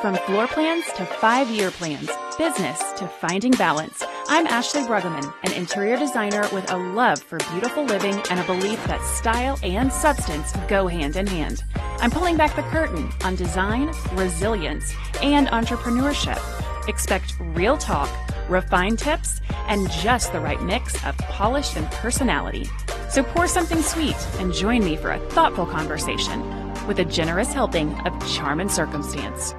From floor plans to 5-year plans, business to finding balance, I'm Ashley Bruggeman, an interior designer with a love for beautiful living and a belief that style and substance go hand in hand. I'm pulling back the curtain on design, resilience, and entrepreneurship. Expect real talk, refined tips, and just the right mix of polish and personality. So pour something sweet and join me for a thoughtful conversation with a generous helping of charm and circumstance.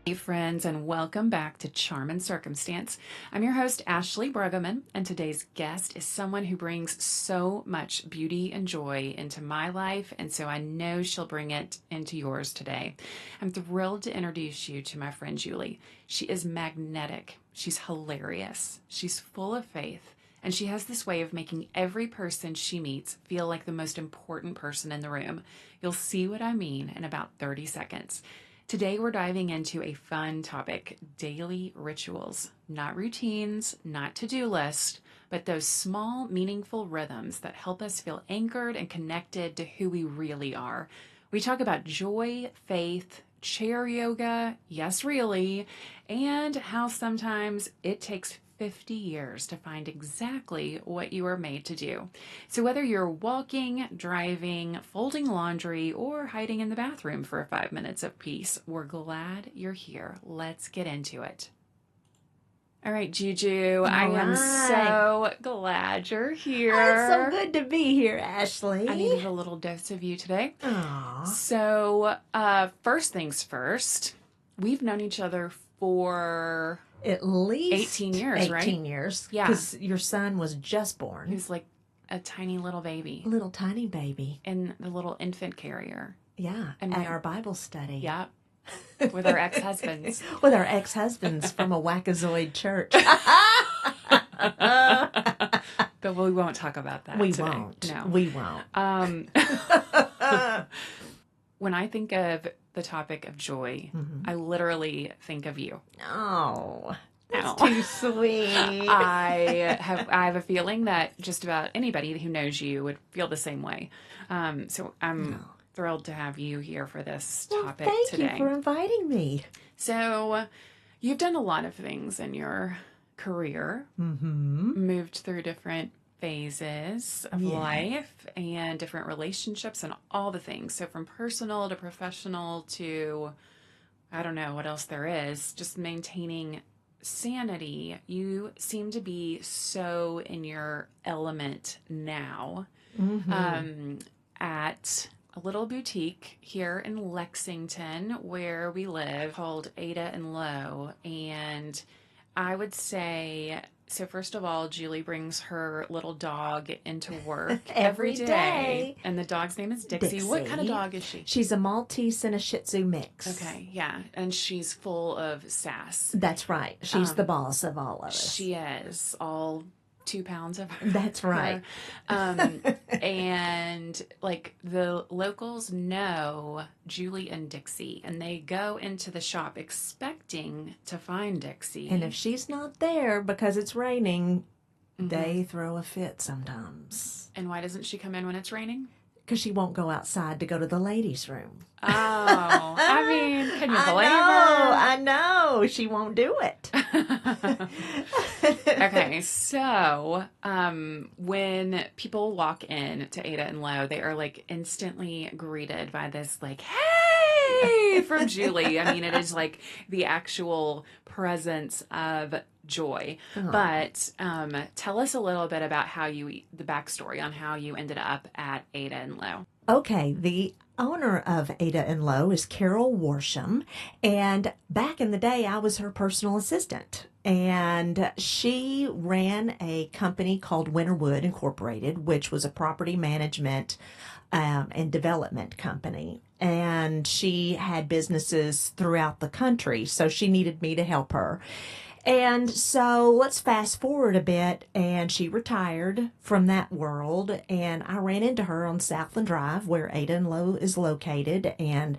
Hey friends, and welcome back to Charm and Circumstance. I'm your host, Ashley Bruggeman, and today's guest is someone who brings so much beauty and joy into my life, and so I know she'll bring it into yours today. I'm thrilled to introduce you to my friend Julie. She is magnetic. She's hilarious. She's full of faith, and she has this way of making every person she meets feel like the most important person in the room. You'll see what I mean in about 30 seconds. Today, we're diving into a fun topic, daily rituals, not routines, not to-do lists, but those small, meaningful rhythms that help us feel anchored and connected to who we really are. We talk about joy, faith, chair yoga, yes, really, and how sometimes it takes 50 years to find exactly what you are made to do. So whether you're walking, driving, folding laundry, or hiding in the bathroom for 5 minutes of peace, we're glad you're here. Let's get into it. All right, Juju, I am so glad you're here. It's so good to be here, Ashley. I needed a little dose of you today. Aww. So, first things first, we've known each other for at least 18 years, right? 18 years. Yeah. Because your son was just born. He was like a tiny little baby. Little tiny baby. In the little infant carrier. Yeah. And at our Bible study. Yep. With our ex-husbands. With our ex-husbands from a wackazoid church. But we won't talk about that today. Won't. No. We won't. When I think of the topic of joy, I literally think of you. Oh, that's too sweet. I have a feeling that just about anybody who knows you would feel the same way. So I'm thrilled to have you here for this topic today. Thank you for inviting me. So you've done a lot of things in your career, moved through different phases of life and different relationships and all the things. So from personal to professional to, I don't know what else there is, just maintaining sanity. You seem to be so in your element now at a little boutique here in Lexington where we live called Ada and Low. And I would say, so first of all, Julie brings her little dog into work every day. And the dog's name is Dixie. What kind of dog is she? She's a Maltese and a Shih Tzu mix. Okay, yeah. And she's full of sass. That's right. She's the boss of all of us. She is. All 2 pounds of her. That's right. And like the locals know Julie and Dixie, and they go into the shop expecting to find Dixie. And if she's not there because it's raining, they throw a fit sometimes. And why doesn't she come in when it's raining? Because she won't go outside to go to the ladies' room. Oh, I mean, can you blame her? I know. She won't do it. Okay, so when people walk in to Ada and Low, they are like instantly greeted by this like, hey, from Julie. I mean, it is like the actual presence of joy. But tell us a little bit about the backstory on how you ended up at Ada and Low. Okay, the owner of Ada and Low is Carol Worsham, and back in the day, I was her personal assistant. And she ran a company called Winterwood Incorporated, which was a property management and development company. And she had businesses throughout the country, so she needed me to help her. And so let's fast forward a bit, and she retired from that world, and I ran into her on Southland Drive where Ada and Low is located, and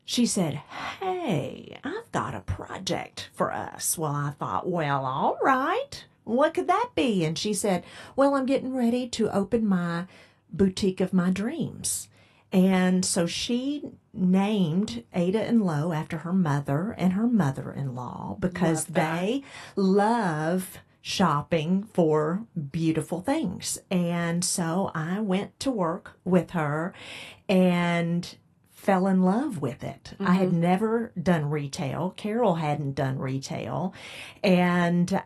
she said, hey, I've got a project for us. Well, I thought, well, all right. What could that be? And she said, well, I'm getting ready to open my boutique of my dreams. And so she named Ada and Low after her mother and her mother-in-law because Love that. they love shopping for beautiful things. And so I went to work with her and fell in love with it. I had never done retail. Carol hadn't done retail. And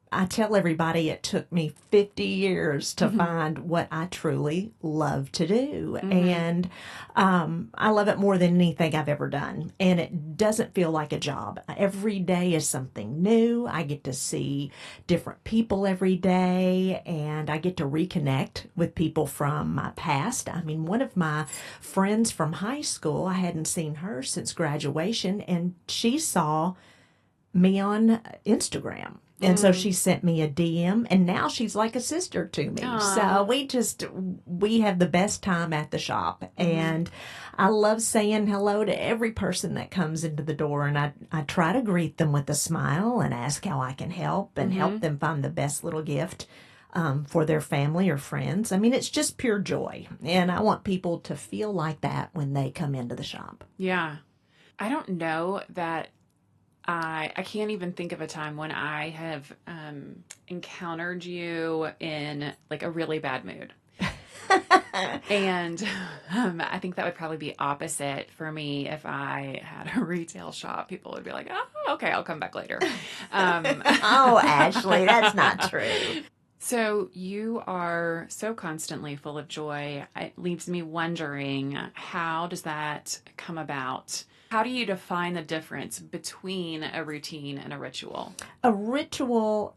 I tell everybody it took me 50 years to find what I truly love to do. And I love it more than anything I've ever done. And it doesn't feel like a job. Every day is something new. I get to see different people every day, and I get to reconnect with people from my past. I mean, one of my friends from high school, I hadn't seen her since graduation, and she saw me on Instagram. And so she sent me a DM, and now she's like a sister to me. So we have the best time at the shop. And I love saying hello to every person that comes into the door. And I try to greet them with a smile and ask how I can help and help them find the best little gift for their family or friends. I mean, it's just pure joy. And I want people to feel like that when they come into the shop. Yeah. I don't know that I can't even think of a time when I have encountered you in like a really bad mood. And I think that would probably be opposite for me if I had a retail shop. People would be like, oh, okay, I'll come back later. Oh, Ashley, that's not true. So you are so constantly full of joy. It leaves me wondering, how does that come about? How do you define the difference between a routine and a ritual? A ritual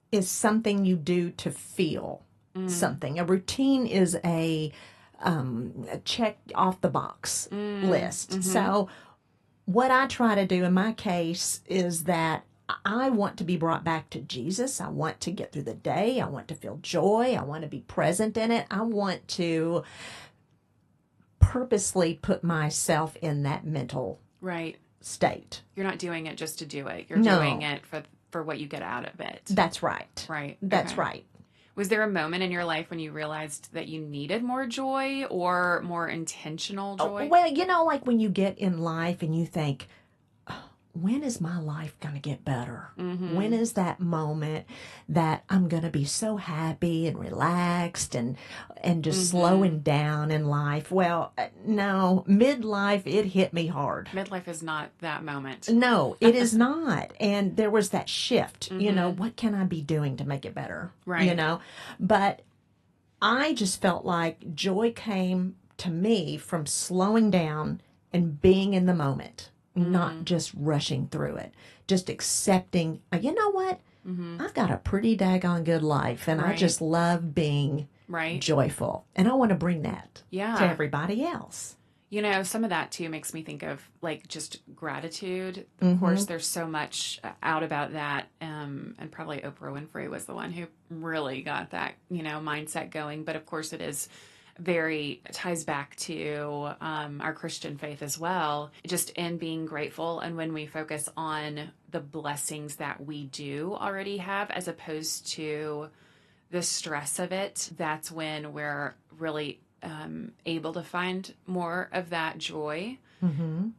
is something you do to feel something. A routine is a check off the box list. So what I try to do in my case is that I want to be brought back to Jesus. I want to get through the day. I want to feel joy. I want to be present in it. I want to purposely put myself in that mental Right. state. You're not doing it just to do it. You're No. doing it for what you get out of it. That's right. Right. That's Okay. right. Was there a moment in your life when you realized that you needed more joy or more intentional joy? Well, like when you get in life and you think, when is my life going to get better? When is that moment that I'm going to be so happy and relaxed and just slowing down in life? Well, no, midlife, it hit me hard. Midlife is not that moment. No, it is not. And there was that shift, what can I be doing to make it better? Right. But I just felt like joy came to me from slowing down and being in the moment. Not just rushing through it, just accepting, you know what? I've got a pretty daggone good life, and I just love being joyful. And I want to bring that to everybody else. Some of that too makes me think of like just gratitude. Of course, there's so much out about that. And probably Oprah Winfrey was the one who really got that, mindset going. But of course, it ties back to our Christian faith as well, just in being grateful. And when we focus on the blessings that we do already have, as opposed to the stress of it, that's when we're really able to find more of that joy.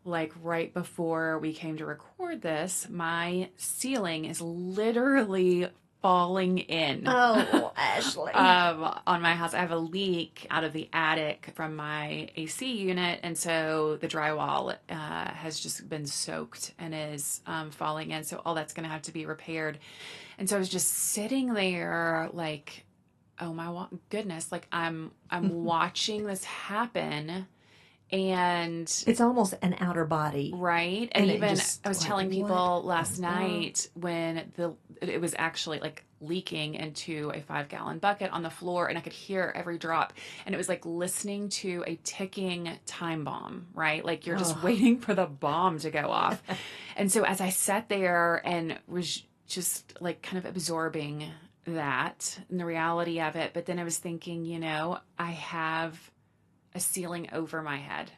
Like right before we came to record this, my ceiling is literally falling in. Oh, Ashley. On my house. I have a leak out of the attic from my AC unit, and so the drywall has just been soaked and is falling in. So all that's going to have to be repaired. And so I was just sitting there like, oh my goodness, like I'm watching this happen. And it's almost an outer body. Right. And even I was telling people last night when it was actually like leaking into a 5-gallon bucket on the floor, and I could hear every drop. And it was like listening to a ticking time bomb, right? Like you're just waiting for the bomb to go off. And so as I sat there and was just like kind of absorbing that and the reality of it, but then I was thinking, I have a ceiling over my head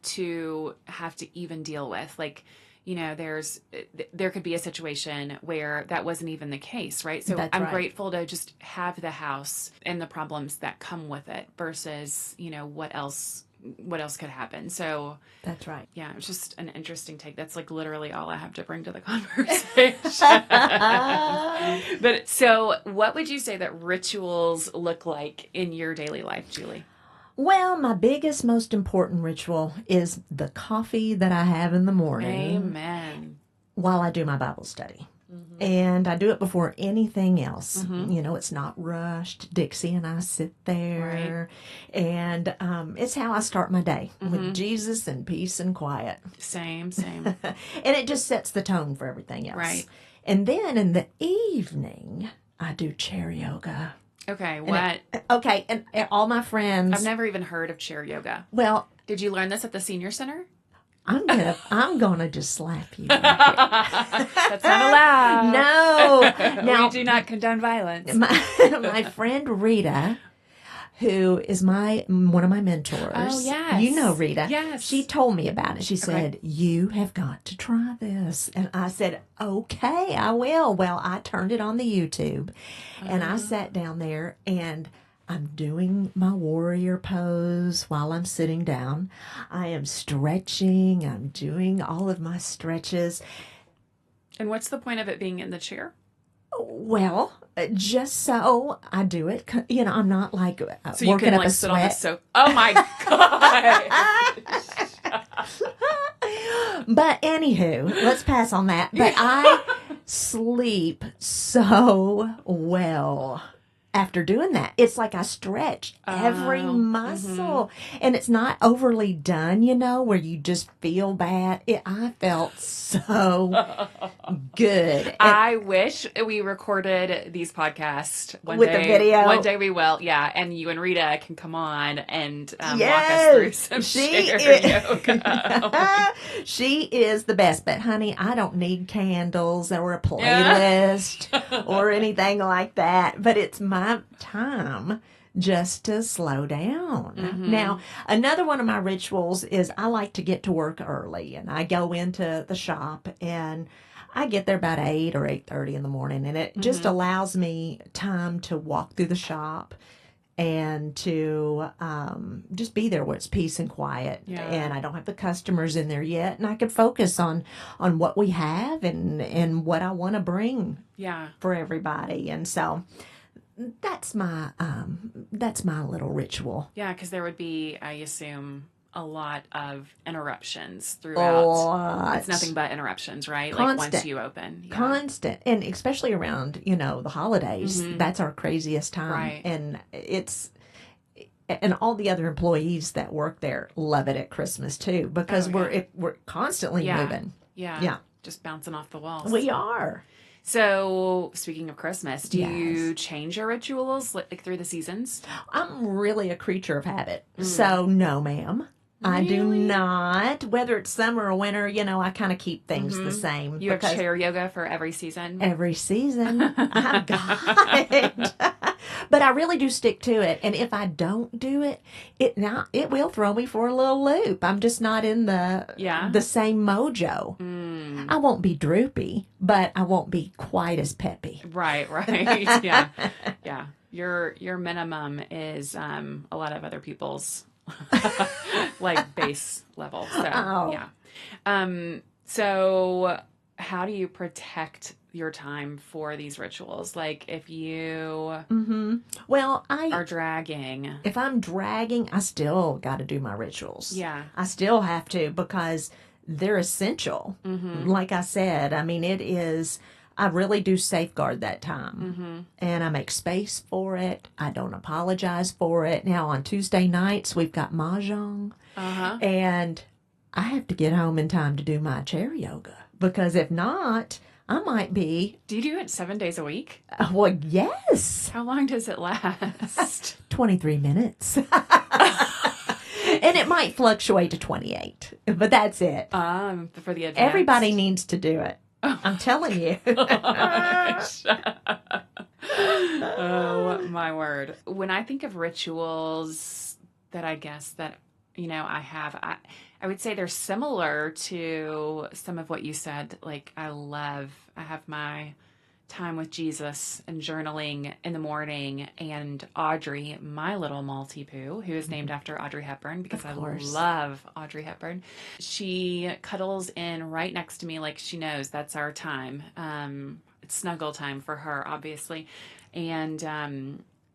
to have to even deal with. Like, there could be a situation where that wasn't even the case, right? So That's I'm right. grateful to just have the house and the problems that come with it versus, what else could happen. So That's right. yeah, it's just an interesting take. That's like literally all I have to bring to the conversation. But so what would you say that rituals look like in your daily life, Julie? Well, my biggest, most important ritual is the coffee that I have in the morning Amen. while I do my Bible study. And I do it before anything else. It's not rushed. Dixie and I sit there. Right. And it's how I start my day with Jesus and peace and quiet. Same. And it just sets the tone for everything else. Right. And then in the evening, I do chair yoga. Okay, what? And all my friends. I've never even heard of chair yoga. Well, did you learn this at the senior center? I'm gonna just slap you. That's not allowed. No. Now, we do not condone violence. My friend Rita, who is one of my mentors. Oh, yes. You know Rita. Yes. She told me about it. She said, you have got to try this. And I said, okay, I will. Well, I turned it on the YouTube and I sat down there and I'm doing my warrior pose while I'm sitting down. I am stretching. I'm doing all of my stretches. And what's the point of it being in the chair? Well, just so I do it. I'm not like so you working can up like a sit sweat. on the sofa. Oh my god! But anywho, let's pass on that. But I sleep so well after doing that. It's like I stretch every muscle. And it's not overly done, where you just feel bad. I felt so good. And I wish we recorded these podcasts one with day. the video. One day we will, yeah. And you and Rita can come on and walk Yes, us through some chair yoga. She is the best. But honey, I don't need candles or a playlist or anything like that. But it's my time just to slow down. Now, another one of my rituals is I like to get to work early, and I go into the shop and I get there about 8 or 8:30 in the morning, and it just allows me time to walk through the shop and to just be there where it's peace and quiet. And I don't have the customers in there yet, and I can focus on what we have and what I want to bring for everybody. And so that's my little ritual. Yeah, because there would be, I assume, a lot of interruptions throughout. It's nothing but interruptions, right? Constant. Like once you open. Yeah. Constant. And especially around, the holidays. That's our craziest time. Right. And all the other employees that work there love it at Christmas too, because we're constantly moving. Yeah. Just bouncing off the walls. We are. So, speaking of Christmas, do you change your rituals like through the seasons? I'm really a creature of habit. So, no, ma'am. Really? I do not. Whether it's summer or winter, I kind of keep things the same. You have chair yoga for every season? Every season. I've got it. But I really do stick to it. And if I don't do it, it will throw me for a little loop. I'm just not in the same mojo. I won't be droopy, but I won't be quite as peppy. Right. Yeah. Your minimum is a lot of other people's like base level. So so how do you protect your time for these rituals? Like if you are dragging. If I'm dragging, I still got to do my rituals. Yeah. I still have to, because they're essential. Like I said, I mean, I really do safeguard that time. And I make space for it. I don't apologize for it. Now on Tuesday nights, we've got Mahjong. And I have to get home in time to do my chair yoga, because if not, I might be. Do you do it 7 days a week? Well, yes. How long does it last? 23 minutes. And it might fluctuate to 28, but that's it. For the advanced. Everybody needs to do it. I'm telling you. Oh, my word. When I think of rituals that I guess that, I have, I I would say they're similar to some of what you said. Like, I have my time with Jesus and journaling in the morning, and Audrey, my little Maltipoo, who is named after Audrey Hepburn because I love Audrey Hepburn. She cuddles in right next to me like she knows that's our time. It's snuggle time for her, obviously. And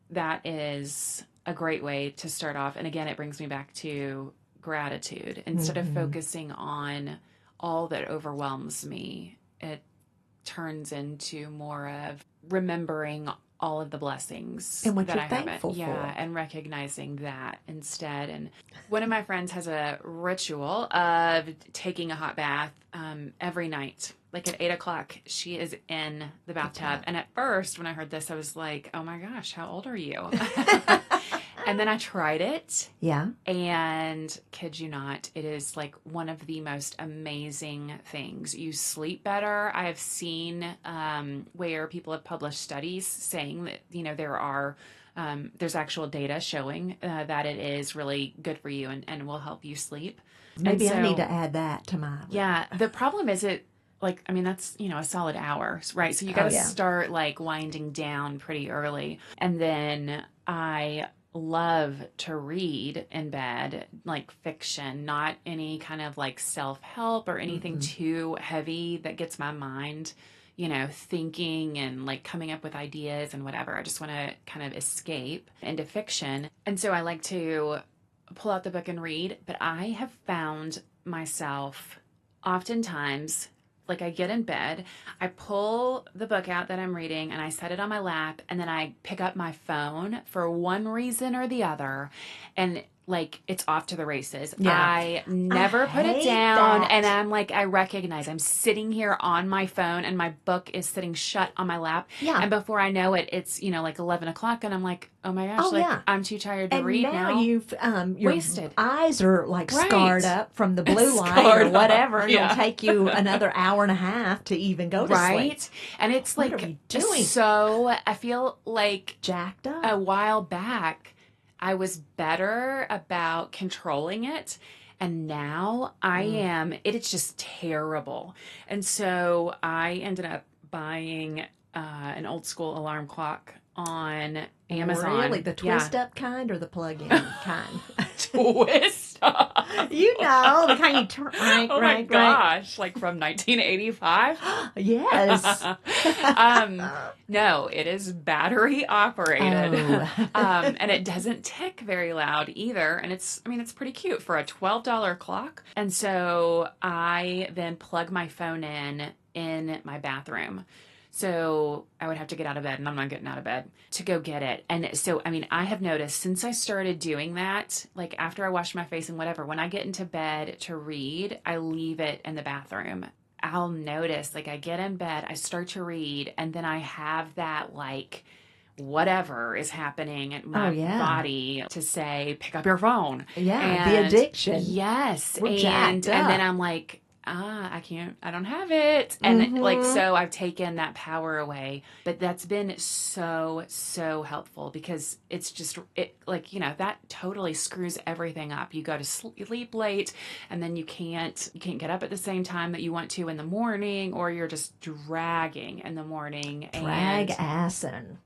that is a great way to start off. And again, it brings me back to gratitude. Instead of focusing on all that overwhelms me, it turns into more of remembering all of the blessings and what that you're I have. thankful for. And recognizing that instead. And one of my friends has a ritual of taking a hot bath every night. Like at 8:00, she is in the bathtub. And at first, when I heard this, I was like, oh my gosh, how old are you? And then I tried it. Yeah. And kid you not, it is like one of the most amazing things. You sleep better. I have seen where people have published studies saying that, there's actual data showing that it is really good for you and will help you sleep. Maybe I need to add that to my... Yeah. The problem is that's, a solid hour, right? So you got to start like winding down pretty early. And then I love to read in bed, like fiction, not any kind of like self-help or anything too heavy that gets my mind, thinking and like coming up with ideas and whatever. I just want to kind of escape into fiction. And so I like to pull out the book and read, but I have found myself oftentimes, like I get in bed, I pull the book out that I'm reading and I set it on my lap, and then I pick up my phone for one reason or the other, and like it's off to the races. Yeah. I never put it down, and I'm like, I recognize I'm sitting here on my phone and my book is sitting shut on my lap. Yeah. And before I know it, it's like 11:00, and I'm like, oh my gosh, I'm too tired to read now. And you've your wasted. Eyes are like scarred up from the blue light or whatever, and it'll take you another hour and a half to even go to sleep. Right. And it's like, what are we doing? So I feel like jacked up. A while back, I was better about controlling it. And now I am, it's just terrible. And so I ended up buying an old school alarm clock on Amazon. Really? The twist up kind or the plug-in kind? Twist up. The kind you turn. Right, oh my gosh. Like from 1985? Yes. No, it is battery operated. Oh. And it doesn't tick very loud either. And it's pretty cute for a $12 clock. And so I then plug my phone in my bathroom. So I would have to get out of bed, and I'm not getting out of bed to go get it. And so, I have noticed since I started doing that, like after I wash my face and whatever, when I get into bed to read, I leave it in the bathroom. I'll notice, like I get in bed, I start to read, and then I have that like whatever is happening in my body to say, pick up your phone. Yeah, and the addiction. Yes. And then I'm like, I don't have it. And so I've taken that power away, but that's been so, so helpful because it's just, that totally screws everything up. You go to sleep late and then you can't get up at the same time that you want to in the morning, or you're just dragging in the morning. Drag-assing.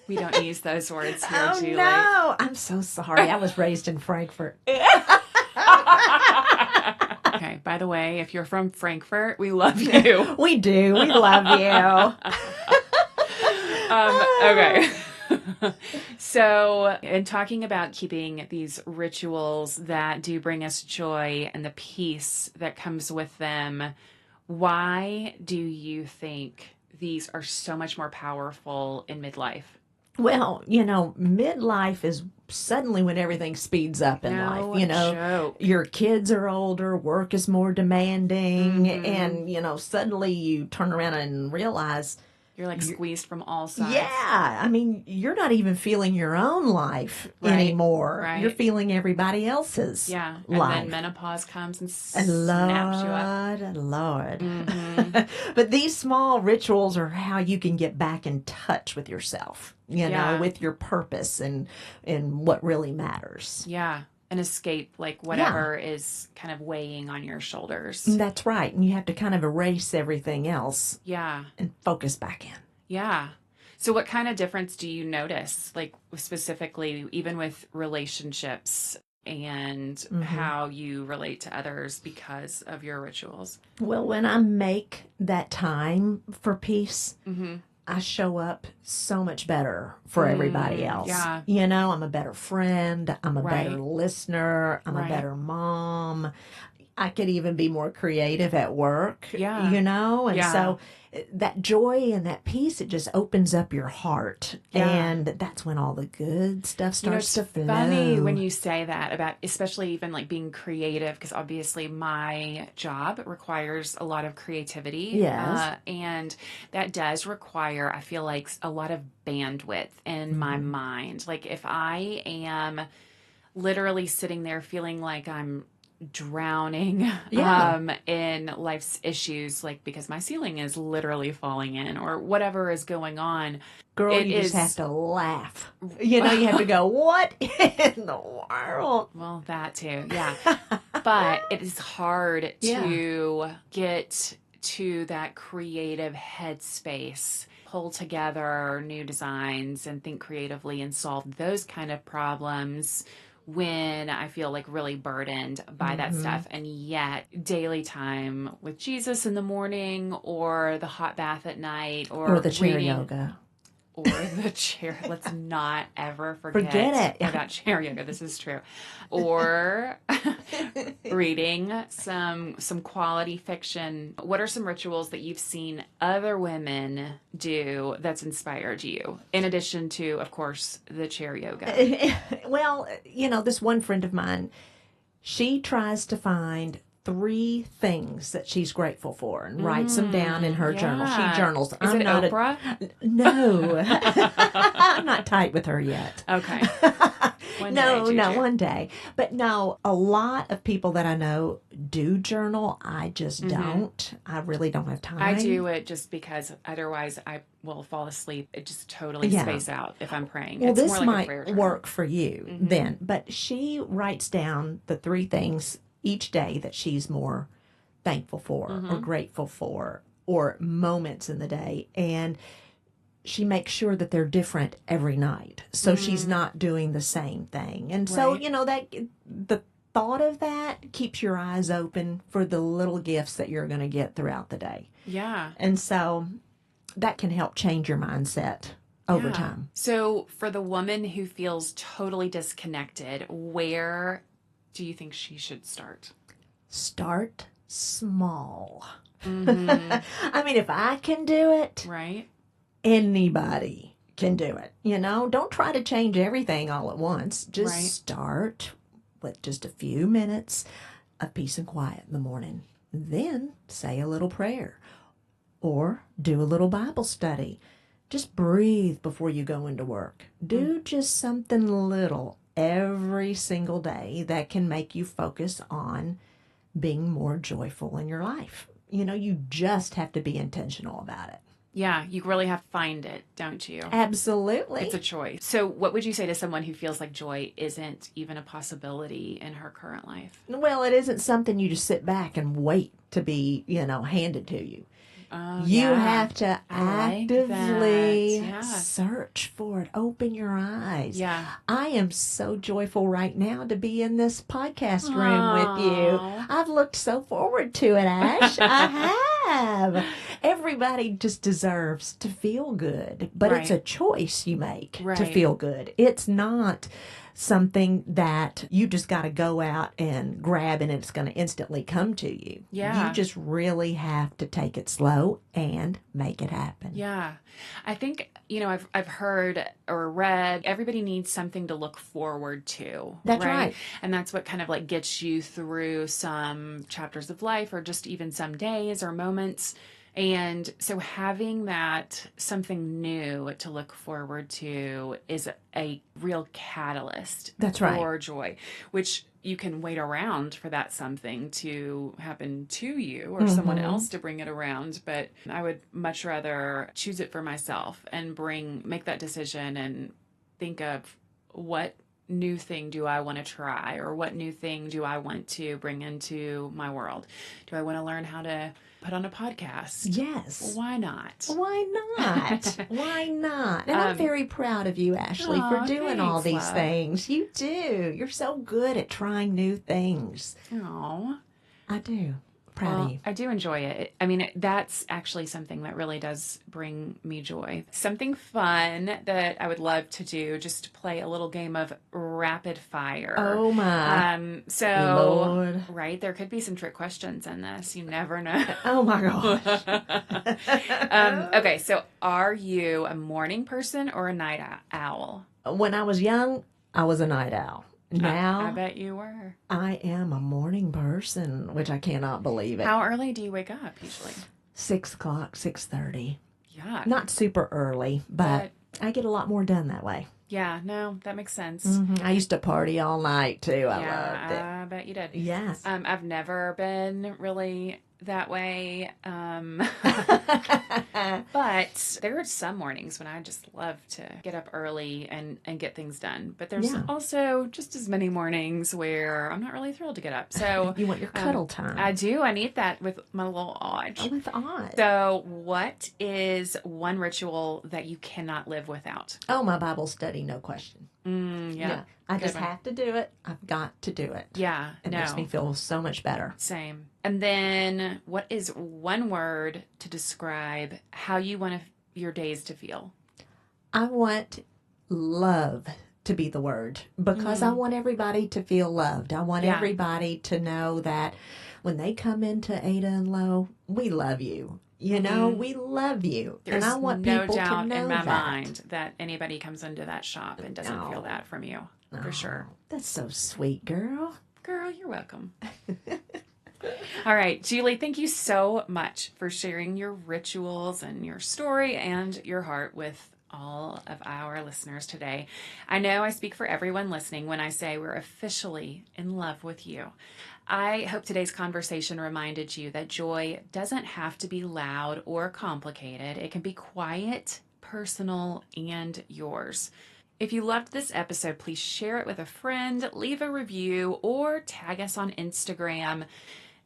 We don't use those words here, Julie. No, I'm so sorry. I was raised in Frankfurt. Okay, by the way, if you're from Frankfurt, we love you. We do. We love you. Okay. So, in talking about keeping these rituals that do bring us joy and the peace that comes with them, why do you think these are so much more powerful in midlife? Well, midlife is suddenly when everything speeds up in life. Joke. Your kids are older, work is more demanding, and, suddenly you turn around and realize you're like squeezed from all sides. Yeah. You're not even feeling your own life anymore. Right. You're feeling everybody else's life. And then menopause comes and snaps you up. Lord. Mm-hmm. But these small rituals are how you can get back in touch with yourself, with your purpose and what really matters. Yeah. an escape, like whatever is kind of weighing on your shoulders. That's right. And you have to kind of erase everything else. Yeah. And focus back in. Yeah. So what kind of difference do you notice, like specifically, even with relationships and how you relate to others because of your rituals? Well, when I make that time for peace, I show up so much better for everybody else. Yeah. You know, I'm a better friend. I'm a better listener. I'm a Right. better mom. I could even be more creative at work, Yeah. you know? And Yeah. so that joy and that peace, it just opens up your heart. Yeah. And that's when all the good stuff starts to flow. It's funny when you say that about, especially even like being creative, because obviously my job requires a lot of creativity. Yes. And that does require, I feel like, a lot of bandwidth in my mind. Like if I am literally sitting there feeling like I'm drowning in life's issues, like because my ceiling is literally falling in or whatever is going on. Girl, you just have to laugh. You know, you have to go, what in the world? Well, that too, yeah. But it is hard to get to that creative headspace, pull together new designs and think creatively and solve those kind of problems when I feel like really burdened by that stuff. And yet daily time with Jesus in the morning or the hot bath at night or the chair reading, yoga. or the chair. Let's not ever forget about chair yoga. This is true. Or reading some quality fiction. What are some rituals that you've seen other women do that's inspired you? In addition to, of course, the chair yoga. Well, you know, this one friend of mine, she tries to find 3 things that she's grateful for and writes them down in her journal. She journals. Is it not Oprah? No. I'm not tight with her yet. Okay. One day. But no, a lot of people that I know do journal. I just don't. I really don't have time. I do it just because otherwise I will fall asleep. It just totally space out if I'm praying. Well, it's this more like might a prayer work for you then. But she writes down the 3 things each day that she's more thankful for or grateful for or moments in the day. And she makes sure that they're different every night. So she's not doing the same thing. And so, you know, that the thought of that keeps your eyes open for the little gifts that you're going to get throughout the day. Yeah. And so that can help change your mindset over time. So for the woman who feels totally disconnected, where do you think she should start? Start small. I mean, if I can do it, right? Anybody can do it. You know, don't try to change everything all at once. Just start with just a few minutes of peace and quiet in the morning. Then say a little prayer or do a little Bible study. Just breathe before you go into work. Do just something little every single day that can make you focus on being more joyful in your life. You know, you just have to be intentional about it. Yeah, you really have to find it, don't you? Absolutely. It's a choice. So what would you say to someone who feels like joy isn't even a possibility in her current life? Well, it isn't something you just sit back and wait to be, you know, handed to you. You have to actively search for it. Open your eyes. Yeah. I am so joyful right now to be in this podcast room with you. I've looked so forward to it, Ash. I have. Everybody just deserves to feel good, but it's a choice you make to feel good. It's not something that you just got to go out and grab and it's going to instantly come to you. Yeah. You just really have to take it slow and make it happen. Yeah. I think, you know, I've heard or read everybody needs something to look forward to. That's right. And that's what kind of like gets you through some chapters of life or just even some days or moments. And so having that something new to look forward to is a real catalyst for joy, which you can wait around for that something to happen to you or someone else to bring it around. But I would much rather choose it for myself and make that decision and think of what new thing do I want to try, or what new thing do I want to bring into my world? Do I want to learn how to put on a podcast? Yes. Well, why not? Why not? Why not? And I'm very proud of you, Ashley, for doing all these things. You do. You're so good at trying new things. Oh, I do. Proud of you. I do enjoy it. I mean, that's actually something that really does bring me joy. Something fun that I would love to do, just to play a little game of rapid fire. Oh my. So, Lord. Right, there could be some trick questions in this. You never know. Oh my gosh. Okay, so are you a morning person or a night owl? When I was young, I was a night owl. Now, I bet you were. I am a morning person, which I cannot believe it. How early do you wake up usually? 6 o'clock, 6:30. Yeah. Not super early, but I get a lot more done that way. Yeah, no, that makes sense. Mm-hmm. I used to party all night too. I loved it. I bet you did. Yes. I've never been really that way. But there are some mornings when I just love to get up early and get things done. But there's also just as many mornings where I'm not really thrilled to get up. So you want your cuddle time. I do. I need that with my little Odge. With Odge. So what is one ritual that you cannot live without? Oh, my Bible study, no question. Yeah. I just have to do it. I've got to do it. Yeah. It makes me feel so much better. Same. And then what is one word to describe how you want your days to feel? I want love to be the word, because I want everybody to feel loved. I want everybody to know that when they come into Ada and Lo, we love you. You know, we love you. There's and I want no people doubt to know in my that. mind that anybody comes into that shop and doesn't feel that from you. For sure. That's so sweet, girl. Girl, you're welcome. All right, Julie, thank you so much for sharing your rituals and your story and your heart with all of our listeners today. I know I speak for everyone listening when I say we're officially in love with you. I hope today's conversation reminded you that joy doesn't have to be loud or complicated. It can be quiet, personal, and yours. If you loved this episode, please share it with a friend, leave a review, or tag us on Instagram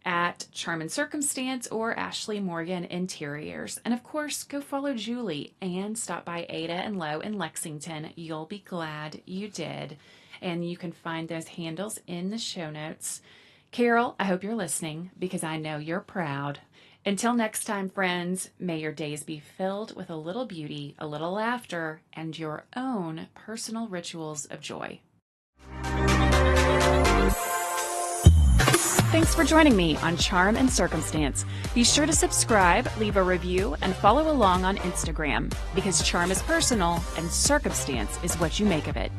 at Charm and Circumstance or Ashley Morgan Interiors. And of course, go follow Julie and stop by Ada and Lo in Lexington. You'll be glad you did. And you can find those handles in the show notes. Carol, I hope you're listening because I know you're proud. Until next time, friends, may your days be filled with a little beauty, a little laughter, and your own personal rituals of joy. Thanks for joining me on Charm and Circumstance. Be sure to subscribe, leave a review, and follow along on Instagram because charm is personal and circumstance is what you make of it.